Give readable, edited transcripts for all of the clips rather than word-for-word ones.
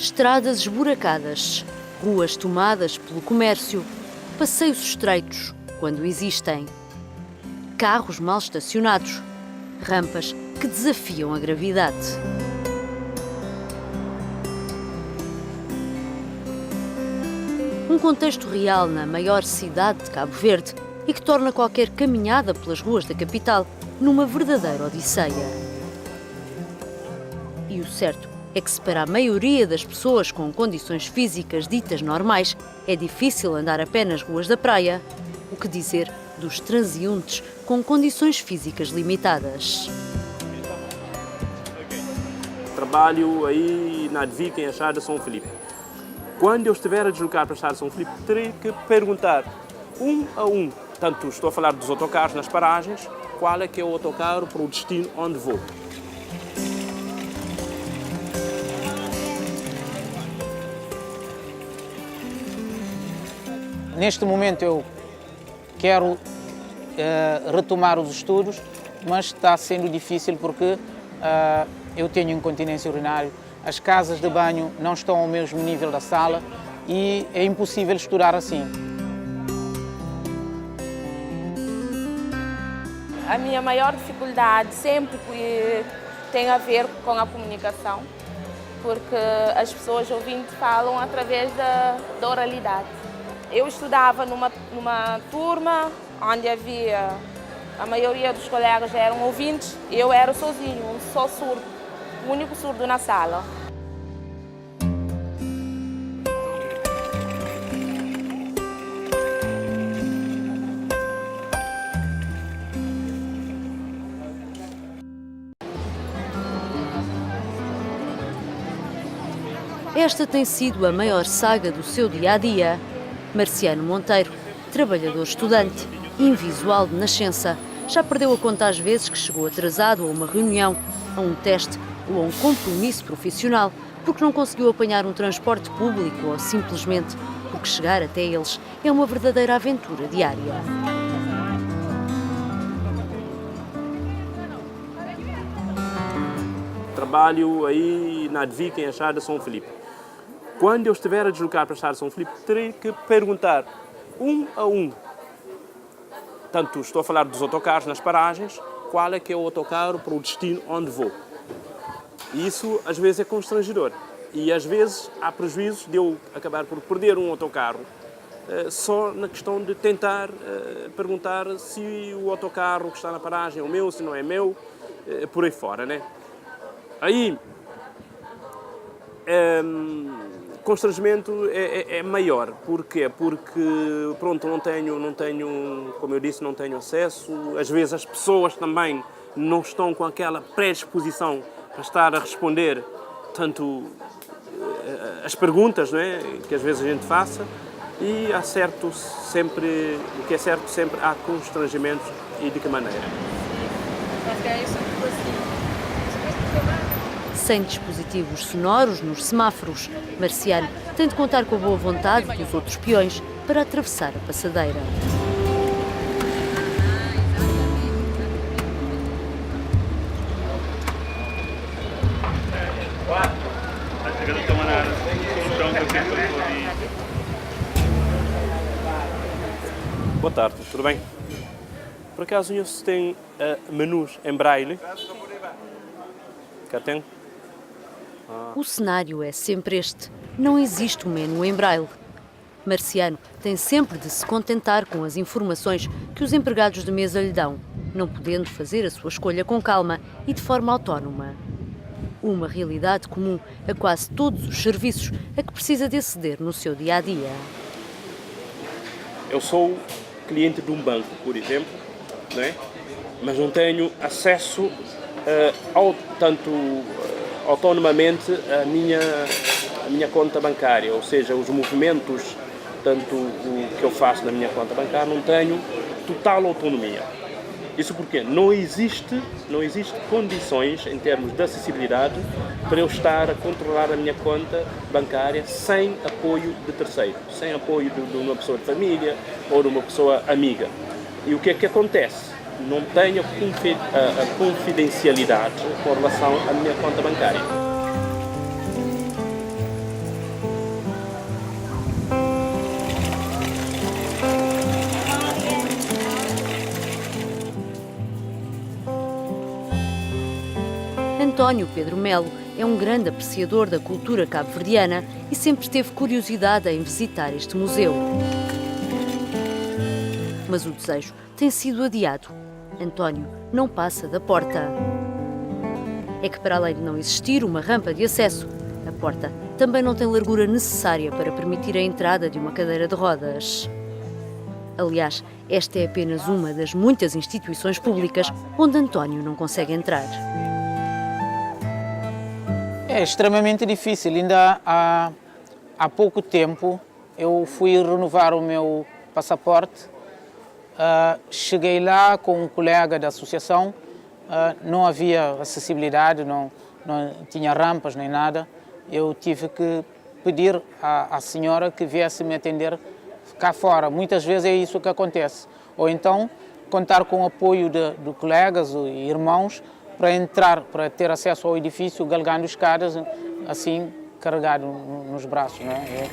Estradas esburacadas, ruas tomadas pelo comércio, passeios estreitos, quando existem. Carros mal estacionados, rampas que desafiam a gravidade. Um contexto real na maior cidade de Cabo Verde e que torna qualquer caminhada pelas ruas da capital numa verdadeira odisseia. E o certo é que se para a maioria das pessoas com condições físicas ditas normais é difícil andar a pé nas ruas da praia, o que dizer dos transeuntes com condições físicas limitadas. Trabalho aí na Advica, em Estrada de São Filipe. Quando eu estiver a deslocar para a Estrada de São Filipe, terei que perguntar um a um, tanto estou a falar dos autocarros nas paragens, qual é que é o autocarro para o destino onde vou. Neste momento eu quero retomar os estudos, mas está sendo difícil porque eu tenho incontinência urinária, as casas de banho não estão ao mesmo nível da sala e é impossível estudar assim. A minha maior dificuldade sempre tem a ver com a comunicação, porque as pessoas ouvindo falam através da oralidade. Eu estudava numa turma onde havia, a maioria dos colegas eram ouvintes, eu era sozinho, só surdo, o único surdo na sala. Esta tem sido a maior saga do seu dia-a-dia. Marciano Monteiro, trabalhador estudante, invisual de nascença, já perdeu a conta às vezes que chegou atrasado a uma reunião, a um teste ou a um compromisso profissional, porque não conseguiu apanhar um transporte público ou simplesmente porque chegar até eles é uma verdadeira aventura diária. Trabalho aí na Advica, em Estrada de São Filipe. Quando eu estiver a deslocar para a Estrada de São Filipe, terei que perguntar um a um, tanto estou a falar dos autocarros nas paragens, qual é que é o autocarro para o destino onde vou. E isso às vezes é constrangedor e às vezes há prejuízos de eu acabar por perder um autocarro só na questão de tentar perguntar se o autocarro que está na paragem é o meu, se não é meu, por aí fora, né? Aí constrangimento é maior. Porquê? Porque, pronto, não tenho, como eu disse, não tenho acesso. Às vezes as pessoas também não estão com aquela predisposição para estar a responder tanto as perguntas, não é? Que às vezes a gente faça. E há certo sempre, o que é certo sempre, há constrangimentos e de que maneira. Sem dispositivos sonoros nos semáforos, Marciano tem de contar com a boa vontade dos outros peões para atravessar a passadeira. Boa tarde, tudo bem? Por acaso se tem menus em braille? Cá tem? O cenário é sempre este. Não existe um menu em braille. Marciano tem sempre de se contentar com as informações que os empregados de mesa lhe dão, não podendo fazer a sua escolha com calma e de forma autónoma. Uma realidade comum a quase todos os serviços a que precisa de aceder no seu dia-a-dia. Eu sou cliente de um banco, por exemplo, não é? Mas não tenho acesso autonomamente à minha conta bancária, ou seja, os movimentos, tanto o que eu faço na minha conta bancária, não tenho total autonomia. Isso porque não existe condições em termos de acessibilidade para eu estar a controlar a minha conta bancária sem apoio de terceiro, sem apoio de uma pessoa de família ou de uma pessoa amiga. E o que é que acontece? Não tenho a confidencialidade com relação à minha conta bancária. António Pedro Melo é um grande apreciador da cultura cabo-verdiana e sempre teve curiosidade em visitar este museu. Mas o desejo tem sido adiado. António não passa da porta. É que, para além de não existir uma rampa de acesso, a porta também não tem largura necessária para permitir a entrada de uma cadeira de rodas. Aliás, esta é apenas uma das muitas instituições públicas onde António não consegue entrar. É extremamente difícil. Ainda há pouco tempo eu fui renovar o meu passaporte. Cheguei lá com um colega da associação. Não havia acessibilidade, não tinha rampas nem nada. Eu tive que pedir à senhora que viesse me atender cá fora. Muitas vezes é isso que acontece. Ou então contar com o apoio de colegas e irmãos para entrar, para ter acesso ao edifício, galgando escadas, assim, carregado nos braços. Não é?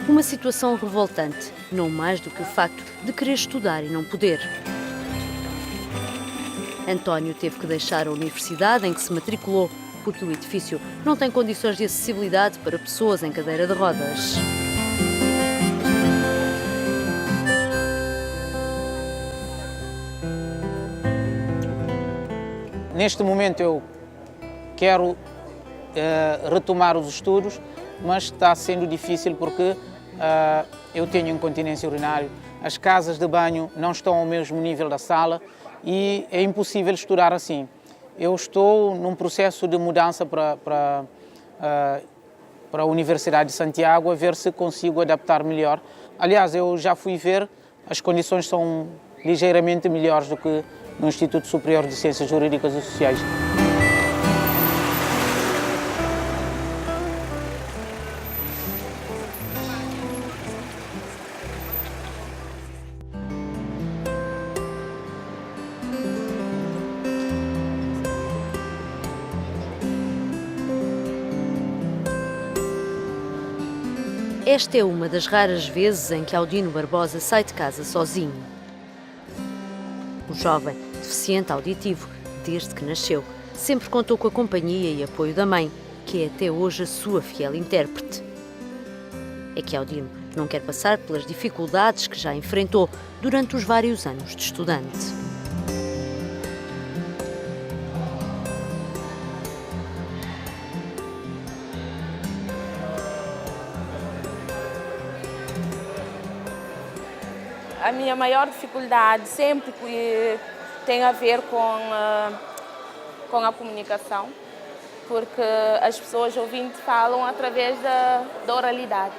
Uma situação revoltante, não mais do que o facto de querer estudar e não poder. António teve que deixar a universidade em que se matriculou, porque o edifício não tem condições de acessibilidade para pessoas em cadeira de rodas. Neste momento eu quero retomar os estudos, mas está sendo difícil porque eu tenho incontinência urinária, as casas de banho não estão ao mesmo nível da sala e é impossível estudar assim. Eu estou num processo de mudança para a Universidade de Santiago, a ver se consigo adaptar melhor. Aliás, eu já fui ver, as condições são ligeiramente melhores do que no Instituto Superior de Ciências Jurídicas e Sociais. Esta é uma das raras vezes em que Audino Barbosa sai de casa sozinho. O jovem, deficiente auditivo, desde que nasceu, sempre contou com a companhia e apoio da mãe, que é até hoje a sua fiel intérprete. É que Audino não quer passar pelas dificuldades que já enfrentou durante os vários anos de estudante. A minha maior dificuldade sempre tem a ver com a comunicação, porque as pessoas ouvindo falam através da oralidade.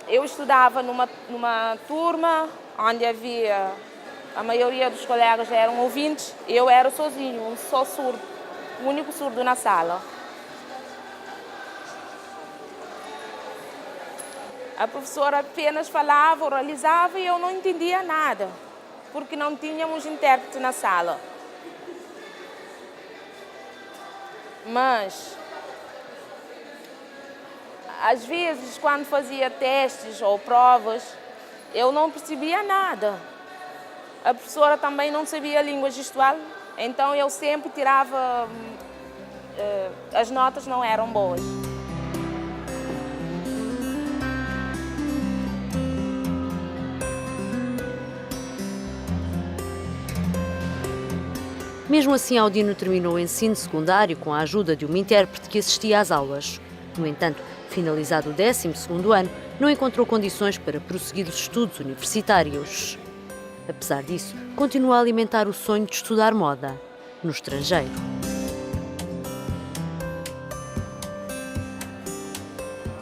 Eu estudava numa turma onde havia, a maioria dos colegas eram ouvintes, eu era sozinho, só surdo, o único surdo na sala. A professora apenas falava, oralizava e eu não entendia nada, porque não tínhamos intérprete na sala. Mas, às vezes, quando fazia testes ou provas, eu não percebia nada. A professora também não sabia língua gestual, então eu sempre tirava... as notas não eram boas. Mesmo assim, Audino terminou o ensino secundário com a ajuda de uma intérprete que assistia às aulas. No entanto, finalizado o 12º ano, não encontrou condições para prosseguir os estudos universitários. Apesar disso, continua a alimentar o sonho de estudar moda no estrangeiro.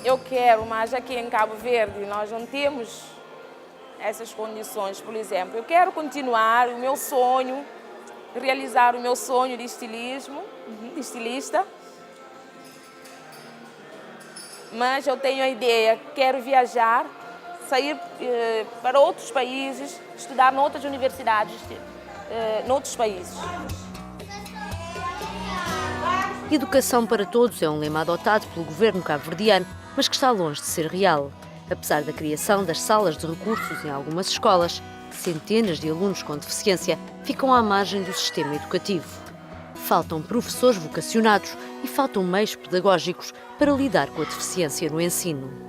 Eu quero, mas aqui em Cabo Verde nós não temos essas condições. Por exemplo, eu quero continuar o meu sonho, realizar o meu sonho de estilista, mas eu tenho a ideia, quero viajar, sair para outros países, estudar noutras universidades, noutros países. Educação para todos é um lema adotado pelo governo cabo-verdiano, mas que está longe de ser real. Apesar da criação das salas de recursos em algumas escolas, centenas de alunos com deficiência ficam à margem do sistema educativo. Faltam professores vocacionados e faltam meios pedagógicos para lidar com a deficiência no ensino.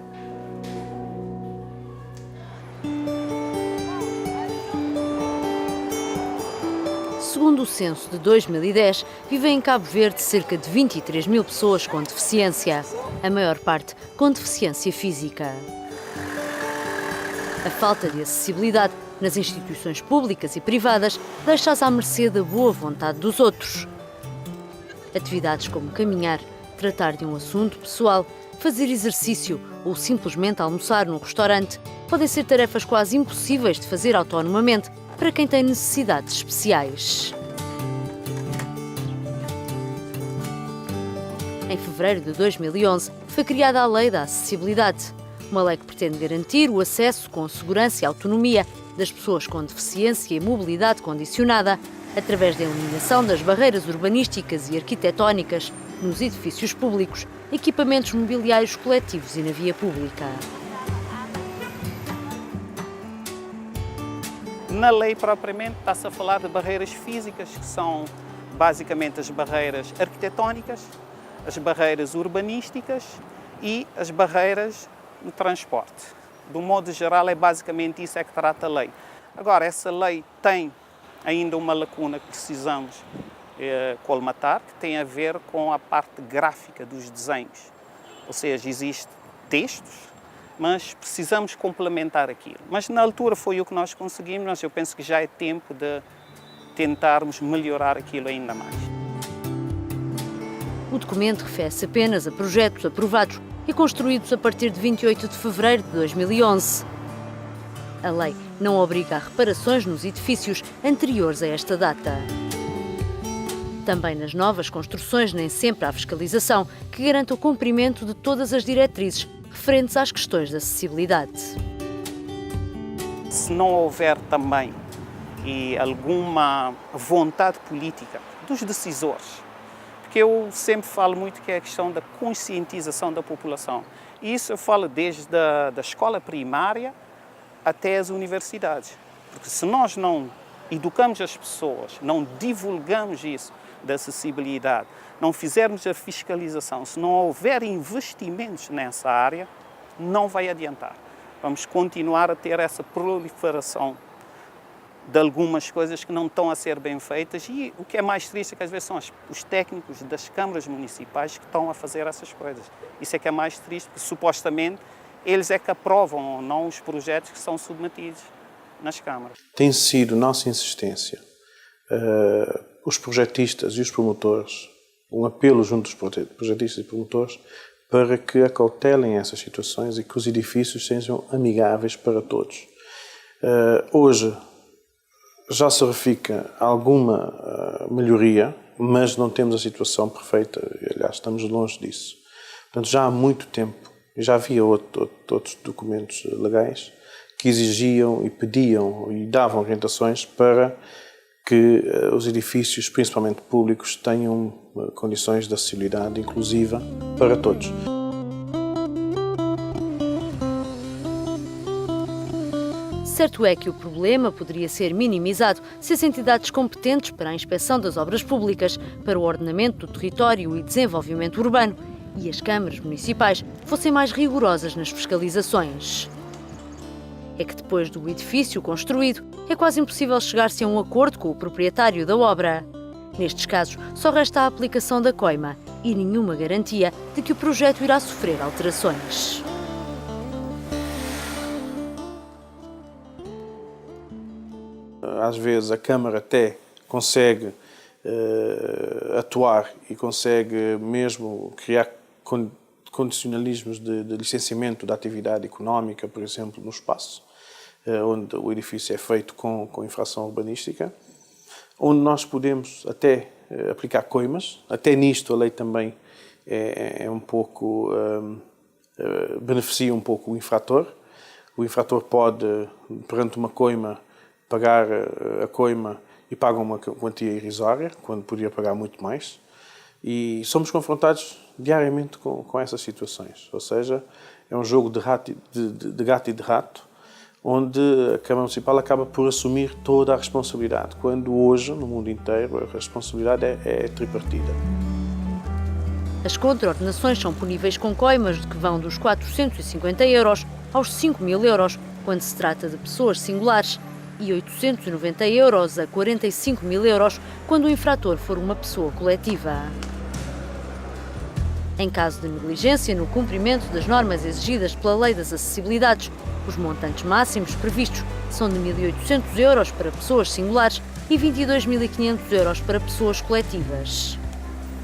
Segundo o censo de 2010, vivem em Cabo Verde cerca de 23 mil pessoas com deficiência, a maior parte com deficiência física. A falta de acessibilidade nas instituições públicas e privadas deixa-as à mercê da boa vontade dos outros. Atividades como caminhar, tratar de um assunto pessoal, fazer exercício ou simplesmente almoçar num restaurante podem ser tarefas quase impossíveis de fazer autonomamente para quem tem necessidades especiais. Em fevereiro de 2011, foi criada a Lei da Acessibilidade, uma lei que pretende garantir o acesso com segurança e autonomia das pessoas com deficiência e mobilidade condicionada, através da eliminação das barreiras urbanísticas e arquitetónicas nos edifícios públicos, equipamentos mobiliários coletivos e na via pública. Na lei propriamente está-se a falar de barreiras físicas, que são basicamente as barreiras arquitetónicas, as barreiras urbanísticas e as barreiras no transporte. De um modo geral, é basicamente isso é que trata a lei. Agora, essa lei tem ainda uma lacuna que precisamos colmatar, que tem a ver com a parte gráfica dos desenhos. Ou seja, existem textos, mas precisamos complementar aquilo. Mas na altura foi o que nós conseguimos, mas eu penso que já é tempo de tentarmos melhorar aquilo ainda mais. O documento refere-se apenas a projetos aprovados e construídos a partir de 28 de fevereiro de 2011. A lei não obriga a reparações nos edifícios anteriores a esta data. Também nas novas construções nem sempre há fiscalização que garanta o cumprimento de todas as diretrizes referentes às questões de acessibilidade. Se não houver também alguma vontade política dos decisores, porque eu sempre falo muito que é a questão da conscientização da população. E isso eu falo desde da escola primária até as universidades. Porque se nós não educamos as pessoas, não divulgamos isso da acessibilidade, não fizermos a fiscalização, se não houver investimentos nessa área, não vai adiantar. Vamos continuar a ter essa proliferação de algumas coisas que não estão a ser bem feitas e o que é mais triste é que às vezes são os técnicos das câmaras municipais que estão a fazer essas coisas. Isso é que é mais triste, porque supostamente eles é que aprovam ou não os projetos que são submetidos nas câmaras. Tem sido nossa insistência, os projetistas e os promotores, um apelo junto dos projetistas e promotores para que acautelem essas situações e que os edifícios sejam amigáveis para todos. Hoje já se verifica alguma melhoria, mas não temos a situação perfeita, aliás, estamos longe disso. Portanto, já há muito tempo, já havia outros documentos legais que exigiam e pediam e davam orientações para que os edifícios, principalmente públicos, tenham condições de acessibilidade inclusiva para todos. Certo é que o problema poderia ser minimizado se as entidades competentes para a inspeção das obras públicas, para o ordenamento do território e desenvolvimento urbano e as câmaras municipais fossem mais rigorosas nas fiscalizações. É que depois do edifício construído, é quase impossível chegar-se a um acordo com o proprietário da obra. Nestes casos, só resta a aplicação da coima e nenhuma garantia de que o projeto irá sofrer alterações. Às vezes a Câmara até consegue atuar e consegue mesmo criar condicionalismos de licenciamento da atividade económica, por exemplo, no espaço, onde o edifício é feito com infração urbanística, onde nós podemos até aplicar coimas. Até nisto a lei também é um pouco, beneficia um pouco o infrator. O infrator pode, perante uma coima, pagar a coima e paga uma quantia irrisória, quando podia pagar muito mais. E somos confrontados diariamente com essas situações. Ou seja, é um jogo de gato e de rato, onde a Câmara Municipal acaba por assumir toda a responsabilidade, quando hoje, no mundo inteiro, a responsabilidade é tripartida. As contraordenações são puníveis com coimas que vão dos 450 € aos 5.000 € quando se trata de pessoas singulares e 890 € a 45.000 € quando o infrator for uma pessoa coletiva. Em caso de negligência no cumprimento das normas exigidas pela Lei das Acessibilidades, os montantes máximos previstos são de 1.800 € para pessoas singulares e 22.500 € para pessoas coletivas.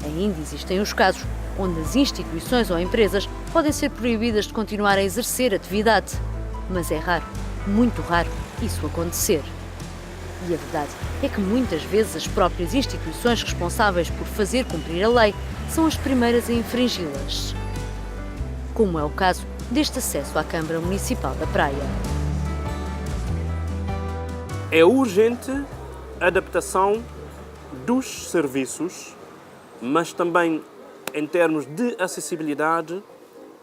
Ainda existem os casos onde as instituições ou empresas podem ser proibidas de continuar a exercer atividade. Mas é raro, muito raro, isso acontecer. E a verdade é que muitas vezes as próprias instituições responsáveis por fazer cumprir a lei são as primeiras a infringi-las. Como é o caso deste acesso à Câmara Municipal da Praia. É urgente a adaptação dos serviços, mas também em termos de acessibilidade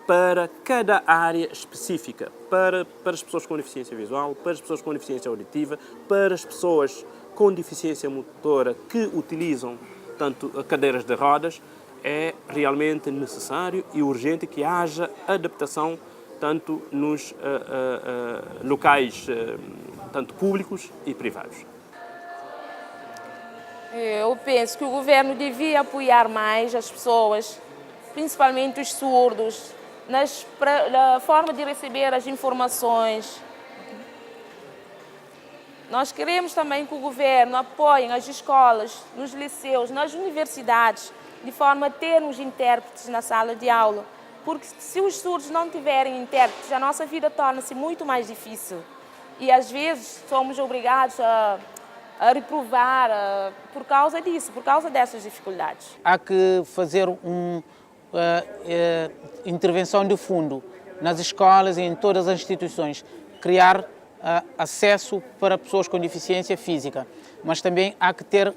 para cada área específica, para as pessoas com deficiência visual, para as pessoas com deficiência auditiva, para as pessoas com deficiência motora que utilizam tanto cadeiras de rodas. É realmente necessário e urgente que haja adaptação tanto nos locais tanto públicos e privados. Eu penso que o governo devia apoiar mais as pessoas, principalmente os surdos, na forma de receber as informações. Nós queremos também que o governo apoie as escolas, nos liceus, nas universidades, de forma a termos intérpretes na sala de aula. Porque se os surdos não tiverem intérpretes, a nossa vida torna-se muito mais difícil. E às vezes somos obrigados a reprovar por causa disso, por causa dessas dificuldades. Há que fazer uma intervenção de fundo nas escolas e em todas as instituições, criar acesso para pessoas com deficiência física, mas também há que ter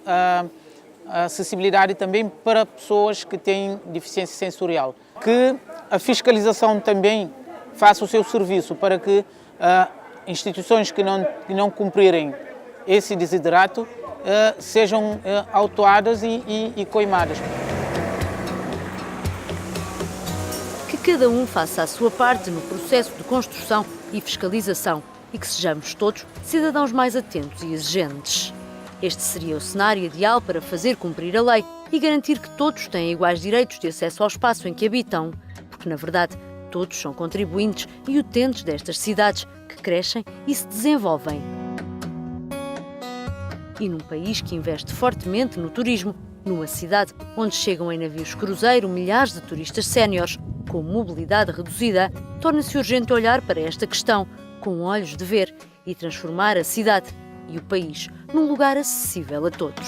acessibilidade também para pessoas que têm deficiência sensorial. Que a fiscalização também faça o seu serviço para que instituições que não cumprirem esse desiderato sejam autuadas e coimadas. Que cada um faça a sua parte no processo de construção e fiscalização e que sejamos todos cidadãos mais atentos e exigentes. Este seria o cenário ideal para fazer cumprir a lei e garantir que todos têm iguais direitos de acesso ao espaço em que habitam, porque, na verdade, todos são contribuintes e utentes destas cidades que crescem e se desenvolvem. E num país que investe fortemente no turismo, numa cidade onde chegam em navios cruzeiro milhares de turistas séniores com mobilidade reduzida, torna-se urgente olhar para esta questão com olhos de ver e transformar a cidade e o país num lugar acessível a todos.